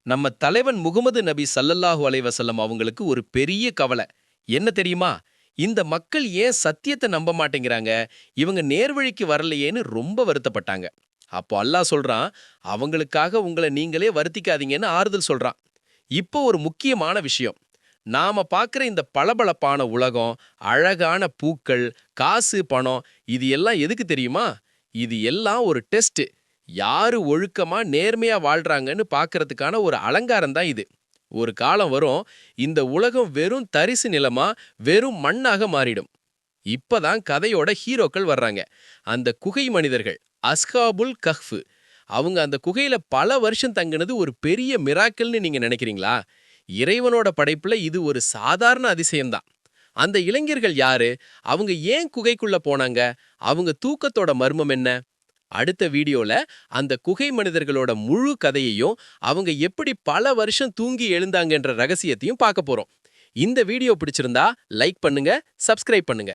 நம்ம தலைவன் முகமது நபி ஸல்லல்லாஹு அலைஹி வஸல்லம் அவங்களுக்கு ஒரு பெரிய கவலை. என்ன தெரியுமா? இந்த மக்கள் ஏன் சத்தியத்தை நம்ப மாட்டேங்கிறாங்க? இவங்க நேர்வழிக்கு வரலையேன்னு ரொம்ப வருத்தப்பட்டாங்க. அப்போ அல்லாஹ் சொல்றான், அவங்களுக்காக உங்களை நீங்களே வருத்திக்காதீங்கன்னு ஆறுதல் சொல்றான். இப்போ ஒரு முக்கியமான விஷயம். நாம பார்க்குற இந்த பளபளப்பான உலகம், அழகான பூக்கள், காசு, பணம் இது எல்லாம் எதுக்கு தெரியுமா? இது எல்லாம் ஒரு டெஸ்ட். யாரு ஒழுக்கமா, நேர்மையா வாழ்றாங்கன்னு பார்க்கறதுக்கான ஒரு அலங்காரம் தான் இது. ஒரு காலம் வரும், இந்த உலகம் வெறும் தரிசு நிலமா, வெறும் மண்ணாக மாறிடும். இப்பதான் கதையோட ஹீரோக்கள் வர்றாங்க. அந்த குகை மனிதர்கள், அஸ்ஹாபுல் கஹ்ஃப். அவங்க அந்த குகையில பல வருஷம் தங்குனது ஒரு பெரிய மிராக்கிள்னு நீங்க நினைக்கிறீங்களா? இறைவனோட படைப்புல இது ஒரு சாதாரண அதிசயம்தான். அந்த இளைஞர்கள் யாரு? அவங்க ஏன் குகைக்குள்ள போனாங்க? அவங்க தூக்கத்தோட மர்மம் என்ன? அடுத்த வீடியோல அந்த குகை மனிதர்களோட முழு கதையையும், அவங்க எப்படி பல வருஷம் தூங்கி எழுந்தாங்கன்ற ரகசியத்தையும் பார்க்க போறோம். இந்த வீடியோ பிடிச்சிருந்தா லைக் பண்ணுங்க, சப்ஸ்கிரைப் பண்ணுங்க.